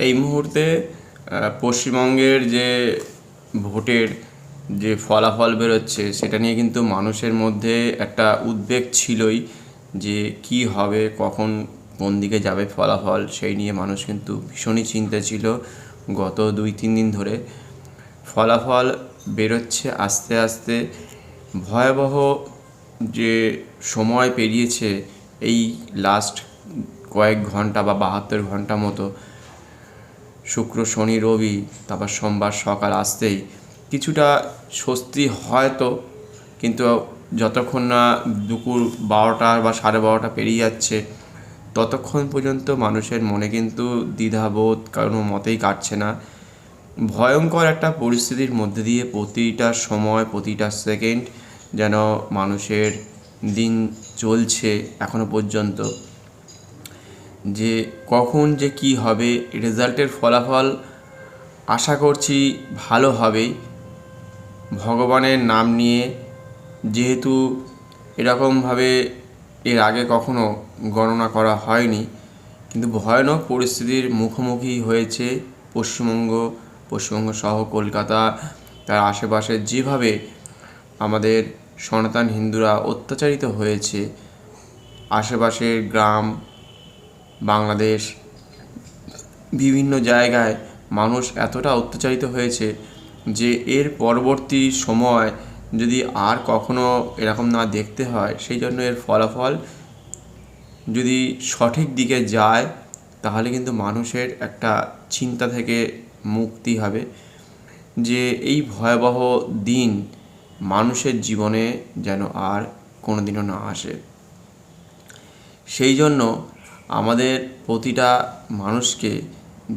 এই মুহূর্তে পশ্চিমবঙ্গের যে ভোটের যে ফলাফল বেরোচ্ছে সেটা নিয়ে কিন্তু মানুষের মধ্যে একটা উদ্বেগ ছিলই, যে কি হবে, কখন কোন দিকে যাবে ফলাফল, সেই নিয়ে মানুষ কিন্তু ভীষণই চিন্তা ছিল গত 2-3 দিন ধরে। ফলাফল বেরোচ্ছে আস্তে আস্তে। ভয়াবহ যে সময় পেরিয়েছে এই লাস্ট কয়েক ঘন্টা বা 72 ঘন্টা মতো, শুক্র শনি রবি, তারপর সোমবার সকাল আসতেই কিছুটা স্বস্তি হয়তো, কিন্তু যতক্ষণ না দুপুর 12টা বা 12:30 পেরিয়ে যাচ্ছে ততক্ষণ পর্যন্ত মানুষের মনে কিন্তু দ্বিধাবোধ কোনো মতেই কাটছে না। ভয়ঙ্কর একটা পরিস্থিতির মধ্যে দিয়ে প্রতিটা সময় প্রতিটা সেকেন্ড যেন মানুষের দিন চলছে এখনো পর্যন্ত, যে কখন যে কি হবে। রেজাল্টের ফলাফল আশা করছি ভালো হবেই, ভগবানের নাম নিয়ে, যেহেতু এরকমভাবে এর আগে কখনো গণনা করা হয়নি। কিন্তু ভয়ানক পরিস্থিতির মুখোমুখি হয়েছে পশ্চিমবঙ্গ সহ কলকাতা, তার আশেপাশে যেভাবে আমাদের সনাতন হিন্দুরা অত্যাচারিত হয়েছে, আশেপাশের গ্রাম বাংলাদেশ বিভিন্ন জায়গায় মানুষ এতটা অত্যাচারিত হয়েছে যে এর পরবর্তী সময় যদি আর কখনো এরকম না দেখতে হয়, সেই জন্য এর ফলাফল যদি সঠিক দিকে যায় তাহলে কিন্তু মানুষের একটা চিন্তা থেকে মুক্তি হবে, যে এই ভয়াবহ দিন মানুষের জীবনে যেন আর কোনো দিনও না আসে। সেই জন্য আমাদের প্রতিটা মানুষকে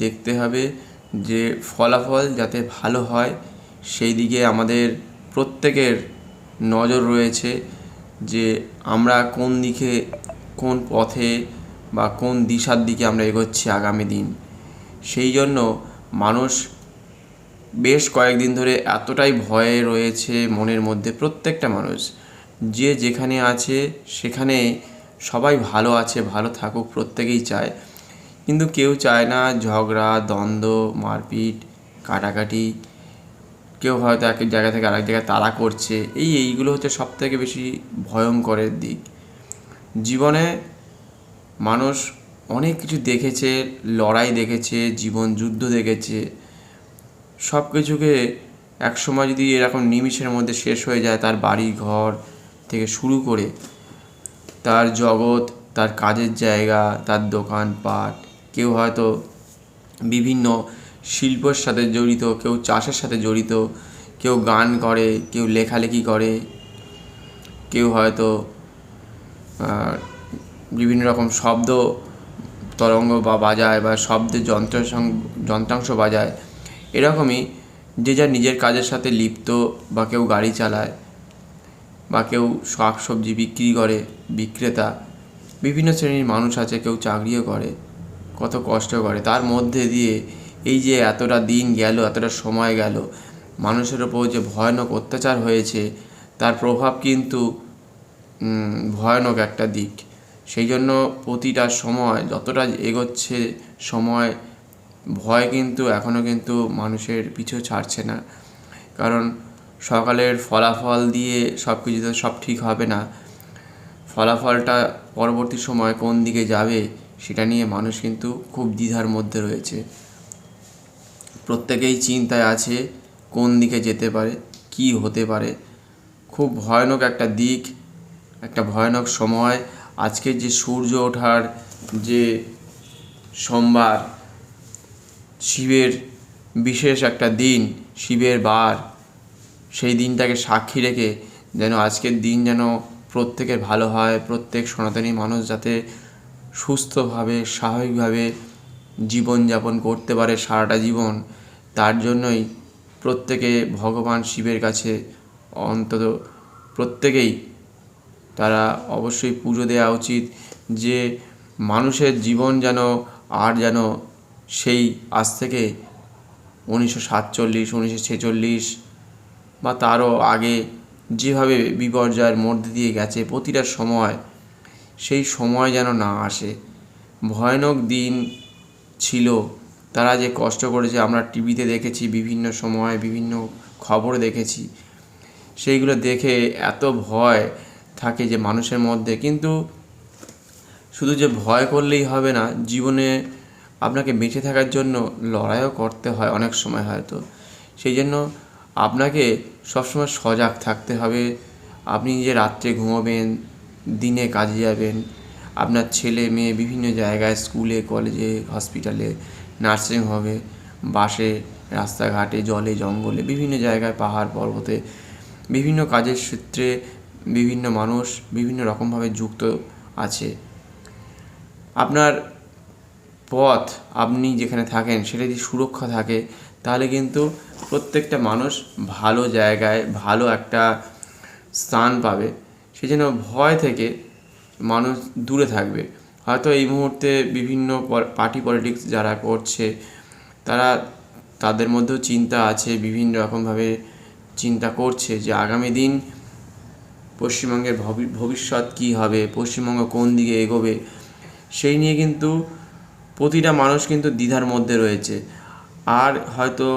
দেখতে হবে যে ফলাফল যাতে ভালো হয় সেই দিকে আমাদের প্রত্যেকের নজর রয়েছে, যে আমরা কোন দিকে কোন পথে বা কোন দিশার দিকে আমরা এগোচ্ছি আগামী দিন। সেই জন্য মানুষ বেশ কয়েকদিন ধরে এতটাই ভয়ে রয়েছে মনের মধ্যে, প্রত্যেকটা মানুষ যে যেখানে আছে সেখানে সবাই ভালো আছে, ভালো থাকুক প্রত্যেকেই চায়, কিন্তু কেউ চায় না ঝগড়া দ্বন্দ্ব মারপিট কাটাকাটি, কেউ হয়তো এক জায়গা থেকে আরেক জায়গায় তাড়া করছে। এইগুলো হচ্ছে সবথেকে বেশি ভয়ঙ্করের দিক। জীবনে মানুষ অনেক কিছু দেখেছে, লড়াই দেখেছে, জীবন যুদ্ধ দেখেছে, সব কিছুকে একসময় যদি এরকম নিমিষের মধ্যে শেষ হয়ে যায়, তার বাড়ি ঘর থেকে শুরু করে তার জগৎ, তার কাজের জায়গা, তার দোকানপাট, কেউ হয়তো বিভিন্ন শিল্পের সাথে জড়িত, কেউ চাষের সাথে জড়িত, কেউ গান করে, কেউ লেখালেখি করে, কেউ হয়তো বিভিন্ন রকম শব্দ তরঙ্গ বা বাজায় বা শব্দের যন্ত্রাংশ বাজায়। এরকমই যে যার নিজের কাজের সাথে লিপ্ত, বা কেউ গাড়ি চালায়, বা কেউ শাক সবজি বিক্রি করে, বিক্রেতা, বিভিন্ন শ্রেণীর মানুষ আছে, কেউ চাকরিও করে, কত কষ্ট করে। তার মধ্যে দিয়ে এই যে এতটা দিন গেল, এতটা সময় গেল, মানুষের ওপর যে ভয়ানক অত্যাচার হয়েছে তার প্রভাব কিন্তু ভয়ানক একটা দিক। সেই জন্য প্রতিটা সময় যতটা এগোচ্ছে সময়, ভয় কিন্তু এখনও কিন্তু মানুষের পিছু ছাড়ছে না। কারণ সকালের ফলাফল দিয়ে সব কিছুতে সব ঠিক হবে না, ফলাফলটা পরবর্তী সময় কোন দিকে যাবে সেটা নিয়ে মানুষ কিন্তু খুব দ্বিধার মধ্যে রয়েছে। প্রত্যেকেই চিন্তায় আছে কোন দিকে যেতে পারে, কি হতে পারে। খুব ভয়ানক একটা দিক, একটা ভয়ানক সময়। আজকের যে সূর্য ওঠার যে সোমবার, শিবের বিশেষ একটা দিন, শিবের বার, সেই দিনটাকে সাক্ষী রেখে যেন আজকের দিন যেন প্রত্যেকের ভালো হয়, প্রত্যেক সনাতনী মানুষ যাতে সুস্থভাবে স্বাভাবিকভাবে জীবনযাপন করতে পারে সারাটা জীবন, তার জন্যই প্রত্যেকে ভগবান শিবের কাছে অন্তত প্রত্যেকেই তারা অবশ্যই পুজো দেওয়া উচিত, যে মানুষের জীবন যেন আর যেন সেই আজ থেকে 1947 1946 বা তারও আগে যেভাবে বিপর্যয়ের মধ্যে দিয়ে গেছে প্রতিটা সময়, সেই সময় যেন না আসে। ভয়ানক দিন ছিল তারা যে কষ্ট করেছে আমরা টিভিতে দেখেছি, বিভিন্ন সময় বিভিন্ন খবর দেখেছি, সেইগুলো দেখে এত ভয় থাকে যে মানুষের মধ্যে। কিন্তু শুধু যে ভয় করলেই হবে না, জীবনে আপনাকে বেঁচে থাকার জন্য লড়াইও করতে হয় অনেক সময় হয়তো। সেই জন্য আপনাকে সবসময় সজাগ থাকতে হবে। আপনি যে রাত্রে ঘুমোবেন, দিনে কাজে যাবেন, আপনার ছেলে মেয়ে বিভিন্ন জায়গায়, স্কুলে, কলেজে, হসপিটালে, নার্সিংহোমে, বাসে, রাস্তাঘাটে, জলে, জঙ্গলে, বিভিন্ন জায়গায়, পাহাড় পর্বতে, বিভিন্ন কাজের সূত্রে বিভিন্ন মানুষ বিভিন্ন রকমভাবে যুক্ত আছে। আপনার পথ, আপনি যেখানে থাকেন সেটা যদি সুরক্ষা থাকে, তাহলে কিন্তু প্রত্যেকটা মানুষ ভালো জায়গায় ভালো একটা স্থান পাবে। সেই জন্য ভয় থেকে মানুষ দূরে থাকবে। হয়তো এই মুহূর্তে বিভিন্ন পার্টি পলিটিক্স যারা করছে, তাদের মধ্যেও চিন্তা আছে, বিভিন্ন রকমভাবে চিন্তা করছে যে আগামী দিন পশ্চিমবঙ্গের ভবিষ্যৎ কী হবে, পশ্চিমবঙ্গ কোন দিকে এগোবে, সেই নিয়ে কিন্তু প্রতিটা মানুষ কিন্তু দ্বিধার মধ্যে রয়েছে। আর হয়তো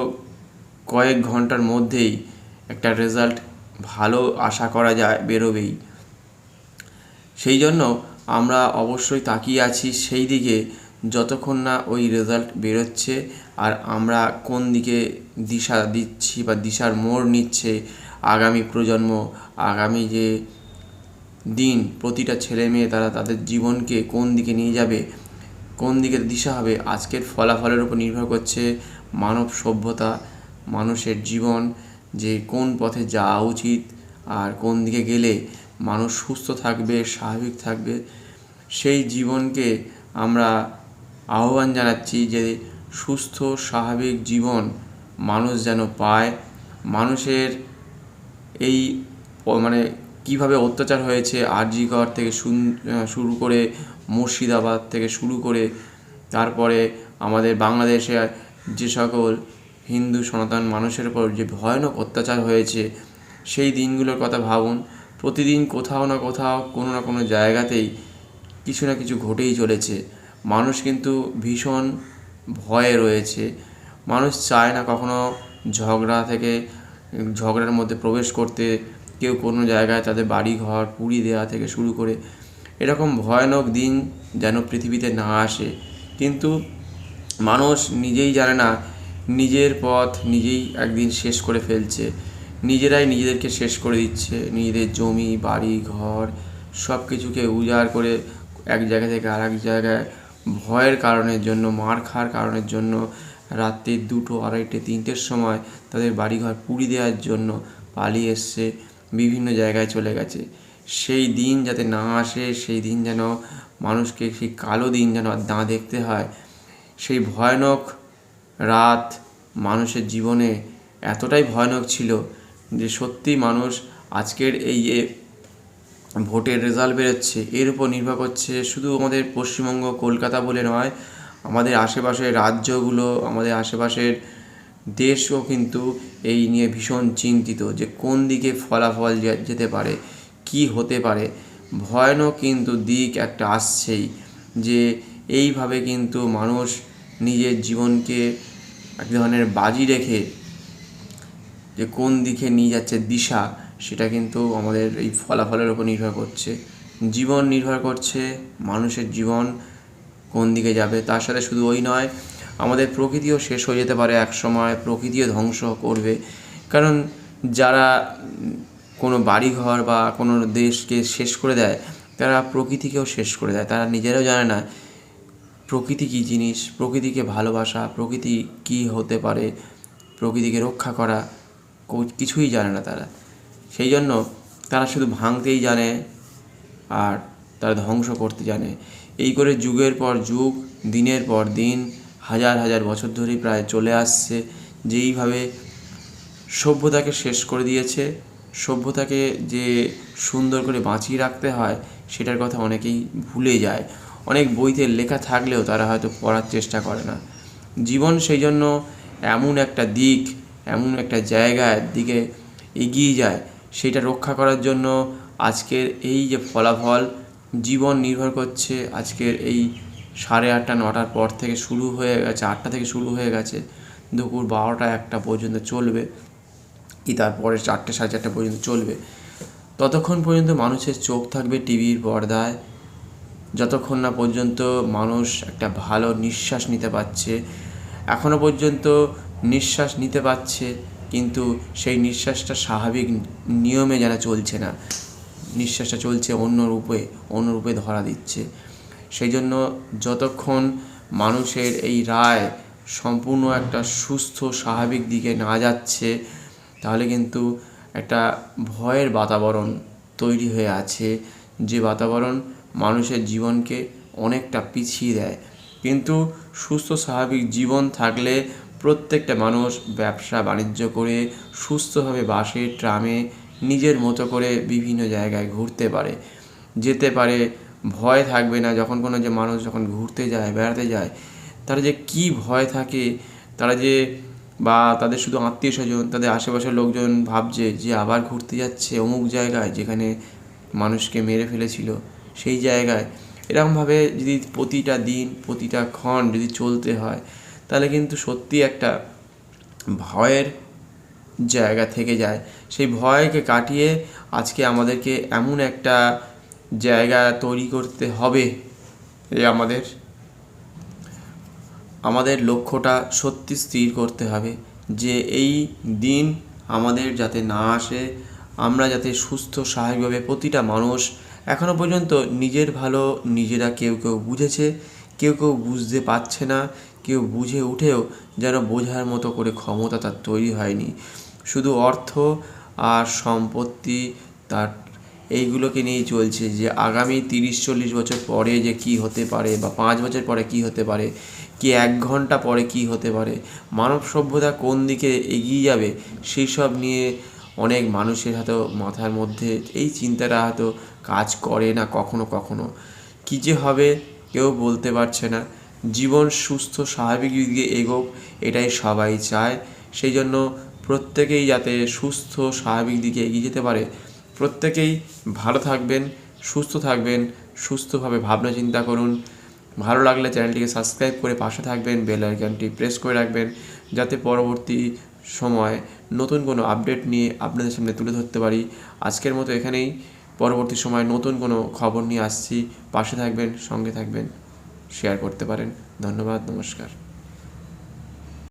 কয়েক ঘন্টার মধ্যেই একটা রেজাল্ট ভালো আশা করা যায় বেরোবেই। সেই জন্য আমরা অবশ্যই তাকিয়ে আছি সেই দিকে, যতক্ষণ না ওই রেজাল্ট বেরোচ্ছে আর আমরা কোন দিকে দিশা দিচ্ছি বা দিশার মোড় নিচ্ছে আগামী প্রজন্ম, আগামী যে দিন, প্রতিটা ছেলে মেয়ে তারা তাদের জীবনকে কোন দিকে নিয়ে যাবে, কোন দিকে দিশা হবে, আজকের ফলাফলের উপর নির্ভর করছে মানব সভ্যতা, মানুষের জীবন, যে কোন পথে যাওয়া উচিত আর কোন দিকে গেলে মানুষ সুস্থ থাকবে, স্বাভাবিক থাকবে। সেই জীবনকে আমরা আহ্বান জানাচ্ছি যে সুস্থ স্বাভাবিক জীবন মানুষ যেন পায়। মানুষের এই মানে কীভাবে অত্যাচার হয়েছে আর.জি. কর থেকে শুরু করে, মুর্শিদাবাদ থেকে শুরু করে, তারপরে আমাদের বাংলাদেশে যে সকল হিন্দু সনাতন মানুষের উপর যে ভয়ানক অত্যাচার হয়েছে, সেই দিনগুলোর কথা ভাবুন। প্রতিদিন কোথাও না কোথাও, কোনো না কোনো জায়গাতেই কিছু না কিছু ঘটেই চলেছে। মানুষ কিন্তু ভীষণ ভয়ে রয়েছে। মানুষ চায় না কখনো ঝগড়ার মধ্যে প্রবেশ করতে। কেউ কোনো জায়গায় তাদের বাড়ি ঘর পুড়িয়ে দেওয়া থেকে শুরু করে এরকম ভয়ানক দিন যেন পৃথিবীতে না আসে। কিন্তু মানুষ নিজেই জানে না, নিজের পথ নিজেই একদিন শেষ করে ফেলছে। নিজেরাই নিজেদেরকে শেষ করে দিচ্ছে। নিজেদের জমি, বাড়ি, ঘর সব কিছুকে উজাড় করে এক জায়গা থেকে আর এক জায়গায় ভয়ের কারণের জন্য, মার খাওয়ার কারণের জন্য রাত্রি 2টো, 2:30, 3টের সময় তাদের বাড়িঘর পুড়িয়ে দেওয়ার জন্য পালিয়ে এসছে, বিভিন্ন জায়গায় চলে গেছে। সেই দিন যাতে না আসে, সেই দিন যেন মানুষকে, সেই কালো দিন যেন না দেখতে হয়। সেই ভয়ানক রাত মানুষের জীবনে এতটাই ভয়ানক ছিল যে সত্যি মানুষ আজকের এই যে ভোটের রেজাল্ট বেরোচ্ছে, এর উপর নির্ভর করছে শুধু আমাদের পশ্চিমবঙ্গ, কলকাতা বলে নয়, আমাদের আশেপাশের রাজ্যগুলো, আমাদের আশেপাশের দেশও কিন্তু এই নিয়ে ভীষণ চিন্তিত যে কোন দিকে ফলাফল যেতে পারে, কি হতে পারে। ভয়ানক কিন্তু দিক একটা আসছেই, যে এইভাবে কিন্তু মানুষ নিজের জীবনকে এক ধরনের বাজি রেখে যে কোন দিকে নিয়ে যাচ্ছে দিশা, সেটা কিন্তু আমাদের এই ফলাফলের উপর নির্ভর করছে। জীবন নির্ভর করছে মানুষের জীবন কোন দিকে যাবে। তার সাথে শুধু ওই নয়, আমাদের প্রকৃতিও শেষ হয়ে যেতে পারে এক সময়, প্রকৃতিও ধ্বংস করবে। কারণ যারা কোনো বাড়িঘর বা কোনো দেশকে শেষ করে দেয়, তারা প্রকৃতিকেও শেষ করে দেয়। তারা নিজেরাও জানে না প্রকৃতি কী জিনিস, প্রকৃতিকে ভালোবাসা, প্রকৃতি কী হতে পারে, প্রকৃতিকে রক্ষা করা কিছুই জানে না তারা। সেই জন্য তারা শুধু ভাঙতেই জানে আর তারা ধ্বংস করতে জানে। এই করে যুগের পর যুগ, দিনের পর দিন, হাজার হাজার বছর ধরেই প্রায় চলে আসছে, যেইভাবে সভ্যতাকে শেষ করে দিয়েছে। সভ্যতাকে যে সুন্দর করে বাঁচিয়ে রাখতে হয়, সেটার কথা অনেকেই ভুলে যায়। অনেক বইতে লেখা থাকলেও তারা হয়তো পড়ার চেষ্টা করে না। জীবন সেই জন্য এমন একটা দিক, এমন একটা জায়গার দিকে এগিয়ে যায়, সেটা রক্ষা করার জন্য আজকের এই যে ফলাফল, জীবন নির্ভর করছে আজকের এই 8:30 9টার পর থেকে শুরু হয়ে গেছে, 8টা থেকে শুরু হয়ে গেছে, দুপুর 12টা 1টা পর্যন্ত চলবে, কি তারপরে 4টে 4:30 পর্যন্ত চলবে। ততক্ষণ পর্যন্ত মানুষের চোখ থাকবে টিভির পর্দায়, যতক্ষণ না পর্যন্ত মানুষ একটা ভালো নিঃশ্বাস নিতে পারছে। এখনও পর্যন্ত নিঃশ্বাস নিতে পারছে, কিন্তু সেই নিঃশ্বাসটা স্বাভাবিক নিয়মে যেন চলছে না, নিঃশ্বাসটা চলছে অন্য রূপে ধরা দিচ্ছে। সেই জন্য যতক্ষণ মানুষের এই রায় সম্পূর্ণ একটা সুস্থ স্বাভাবিক দিকে না যাচ্ছে, তাহলে কিন্তু একটা ভয়ের বাতাবরণ তৈরি হয়ে আছে, যে বাতাবরণ মানুষের জীবনকে অনেকটা পিছিয়ে দেয়। কিন্তু সুস্থ স্বাভাবিক জীবন থাকলে প্রত্যেকটা মানুষ ব্যবসা বাণিজ্য করে সুস্থভাবে বাসে, ট্রামে নিজের মতো করে বিভিন্ন জায়গায় ঘুরতে পারে, যেতে পারে, ভয় থাকবে না। যখন কোনো যে মানুষ যখন ঘুরতে যায়, বেড়াতে যায়, তারা যে কী ভয় থাকে, তারা যে বা তাদের শুধু আত্মীয় স্বজন, তাদের আশেপাশের লোকজন ভাবছে যে আবার ঘুরতে যাচ্ছে অমুক জায়গায় যেখানে মানুষকে মেরে ফেলেছিল, সেই জায়গায়। এরকমভাবে যদি প্রতিটা দিন, প্রতিটা ক্ষণ যদি চলতে হয়, তাহলে কিন্তু সত্যি একটা ভয়ের জায়গা থেকে যায়। সেই ভয়কে কাটিয়ে আজকে আমাদেরকে এমন একটা জায়গা তৈরি করতে হবে, আমাদের লক্ষ্যটা সত্যি স্থির করতে হবে যে এই দিন আমাদের যাতে না আসে, আমরা যাতে সুস্থ স্বাভাবিকভাবে প্রতিটা মানুষ এখনও পর্যন্ত নিজের ভালো নিজেরা কেউ বুঝেছে, কেউ বুঝতে পারছে না, কেউ বুঝে উঠেও যেন বোঝার মতো করে ক্ষমতা তার তৈরি হয়নি। শুধু অর্থ আর সম্পত্তি তার এইগুলোকে নিয়েই চলছে, যে আগামী 30-40 বছর পরে যে কী হতে পারে, বা 5 বছর পরে কী হতে পারে, কি 1 ঘন্টা পরে কী হতে পারে, মানব সভ্যতা কোন দিকে এগিয়ে যাবে, সেই সব নিয়ে অনেক মানুষের হয়তো মাথার মধ্যে এই চিন্তাটা হয়তো কাজ করে না। কখনো কী যে হবে কেউ বলতে পারছে না। জীবন সুস্থ স্বাভাবিক দিকে এগোক, এটাই সবাই চায়। সেই জন্য প্রত্যেকেই যাতে সুস্থ স্বাভাবিক দিকে এগিয়ে যেতে পারে, প্রত্যেকেই ভালো থাকবেন, সুস্থ থাকবেন, সুস্থভাবে ভাবনা চিন্তা করুন। ভালো লাগলে চ্যানেলটিকে সাবস্ক্রাইব করে পাশে থাকবেন, বেল আইকনটি প্রেস করে রাখবেন, যাতে পরবর্তী সময় নতুন কোনো আপডেট নিয়ে আপনাদের সামনে তুলে ধরতে পারি। আজকের মতো এখানেই, পরবর্তী সময় নতুন কোনো খবর নিয়ে আসছি। পাশে থাকবেন, সঙ্গে থাকবেন, শেয়ার করতে পারেন। ধন্যবাদ, নমস্কার।